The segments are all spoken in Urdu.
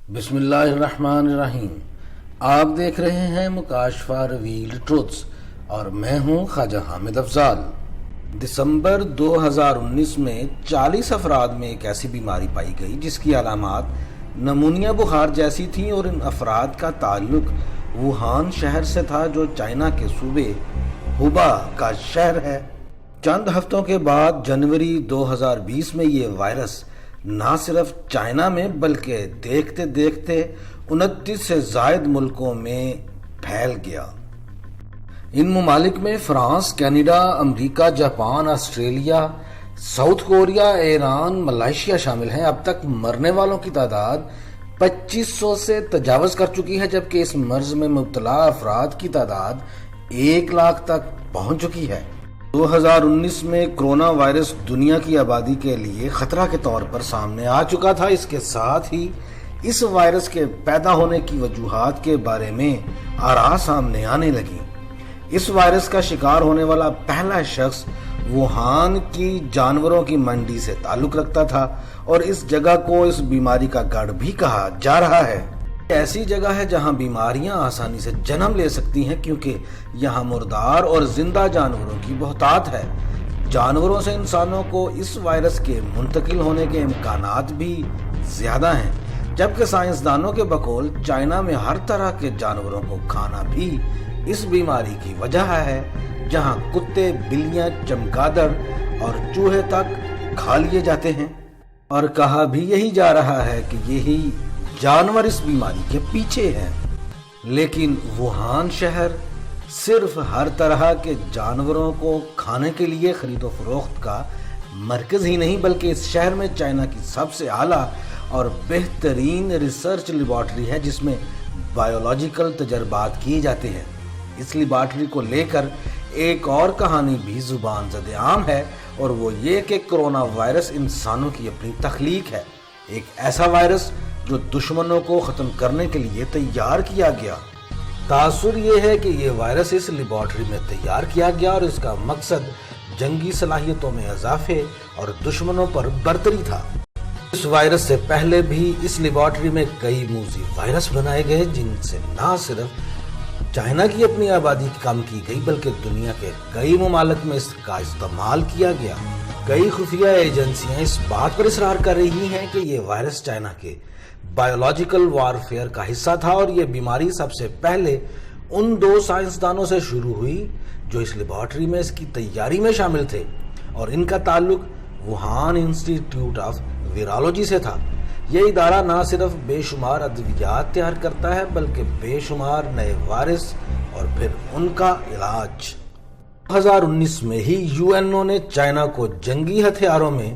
بسم اللہ الرحمن الرحیم۔ آپ دیکھ رہے ہیں مکاشفہ ریویلڈ ٹروتھس اور میں ہوں خواجہ حامد افضال۔ دسمبر 2019 میں 40 افراد میں ایک ایسی بیماری پائی گئی جس کی علامات نمونیا بخار جیسی تھیں اور ان افراد کا تعلق ووہان شہر سے تھا جو چائنا کے صوبے ہوبا کا شہر ہے۔ چند ہفتوں کے بعد جنوری 2020 میں یہ وائرس نہ صرف چائنا میں بلکہ دیکھتے دیکھتے 29 سے زائد ملکوں میں پھیل گیا۔ ان ممالک میں فرانس، کینیڈا، امریکہ، Japan, Australia, South Korea, Iran, Malaysia شامل ہیں۔ اب تک مرنے والوں کی تعداد 2500 سے تجاوز کر چکی ہے، جبکہ اس مرض میں مبتلا افراد کی تعداد 1 لاکھ تک پہنچ چکی ہے۔ 2019 میں کرونا وائرس دنیا کی آبادی کے لیے خطرہ کے طور پر سامنے آ چکا تھا۔ اس کے ساتھ ہی اس وائرس کے پیدا ہونے کی وجوہات کے بارے میں آراء سامنے آنے لگی۔ اس وائرس کا شکار ہونے والا پہلا شخص ووہان کی جانوروں کی منڈی سے تعلق رکھتا تھا اور اس جگہ کو اس بیماری کا گڑھ بھی کہا جا رہا ہے۔ ایسی جگہ ہے جہاں بیماریاں آسانی سے جنم لے سکتی ہیں کیونکہ یہاں مردار اور زندہ جانوروں کی بہتات ہے۔ جانوروں سے انسانوں کو اس وائرس کے منتقل ہونے کے امکانات بھی زیادہ ہیں، جبکہ سائنسدانوں کے بقول چائنا میں ہر طرح کے جانوروں کو کھانا بھی اس بیماری کی وجہ ہے، جہاں کتے، بلیاں، چمگادڑ اور چوہے تک کھا لیے جاتے ہیں۔ اور کہا بھی یہی جا رہا ہے کہ یہی جانور اس بیماری کے پیچھے ہیں۔ لیکن ووہان شہر صرف ہر طرح کے جانوروں کو کھانے کے لیے خرید و فروخت کا مرکز ہی نہیں، بلکہ اس شہر میں چائنا کی سب سے اعلیٰ اور بہترین ریسرچ لیبارٹری ہے جس میں بایولوجیکل تجربات کیے جاتے ہیں۔ اس لیبارٹری کو لے کر ایک اور کہانی بھی زبان زد عام ہے اور وہ یہ کہ کرونا وائرس انسانوں کی اپنی تخلیق ہے، ایک ایسا وائرس جو دشمنوں کو ختم کرنے کے لیے تیار کیا گیا۔ تاثر یہ ہے کہ یہ وائرس اس لیبارٹری میں تیار کیا گیا اور اس کا مقصد جنگی صلاحیتوں میں اضافے اور دشمنوں پر برتری تھا۔ اس وائرس سے پہلے بھی اس لیبارٹری میں کئی موذی وائرس بنائے گئے جن سے نہ صرف چائنا کی اپنی آبادی کم کی گئی بلکہ دنیا کے کئی ممالک میں اس کا استعمال کیا گیا۔ کئی خفیہ ایجنسیاں اس بات پر اصرار کر رہی ہیں کہ یہ وائرس چائنا کے بایولوجیکل وارفیئر کا حصہ تھا اور یہ بیماری سب سے پہلے ان 2 سائنسدانوں سے شروع ہوئی جو اس لیبارٹری میں اس کی تیاری میں شامل تھے اور ان کا تعلق ووہان انسٹی ٹیوٹ آف ویرالوجی سے تھا۔ یہ ادارہ نہ صرف بے شمار ادویات تیار کرتا ہے بلکہ بے شمار نئے وائرس اور پھر ان کا علاج۔ 2019 میں ہی UN نے چائنا کو جنگی ہتھیاروں میں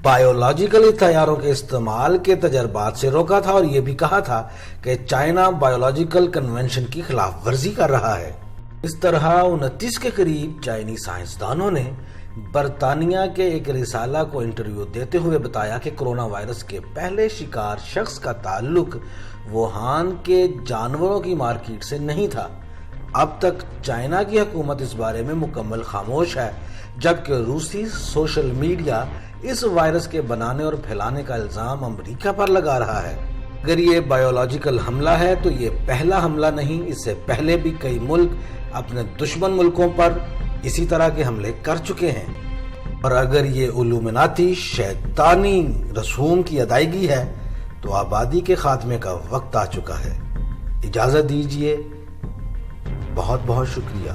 بایولوجیکل ہتھیاروں کے استعمال کے تجربات سے روکا تھا اور یہ بھی کہا تھا کہ چائنا بایولوجیکل کنونشن کی خلاف ورزی کر رہا ہے۔ اس طرح 29 کے قریب چائنی سائنسدانوں نے برطانیہ کے ایک رسالہ کو انٹرویو دیتے ہوئے بتایا کہ کرونا وائرس کے پہلے شکار شخص کا تعلق ووہان کے جانوروں کی مارکیٹ سے نہیں تھا۔ اب تک چائنا کی حکومت اس بارے میں مکمل خاموش ہے، جبکہ روسی سوشل میڈیا اس وائرس کے بنانے اور پھیلانے کا الزام امریکہ پر لگا رہا ہے۔ اگر یہ بایولوجیکل حملہ ہے تو یہ پہلا حملہ نہیں، اس سے پہلے بھی کئی ملک اپنے دشمن ملکوں پر اسی طرح کے حملے کر چکے ہیں۔ اور اگر یہ علومناتی شیطانی رسوم کی ادائیگی ہے تو آبادی کے خاتمے کا وقت آ چکا ہے۔ اجازت دیجیے، بہت بہت شکریہ۔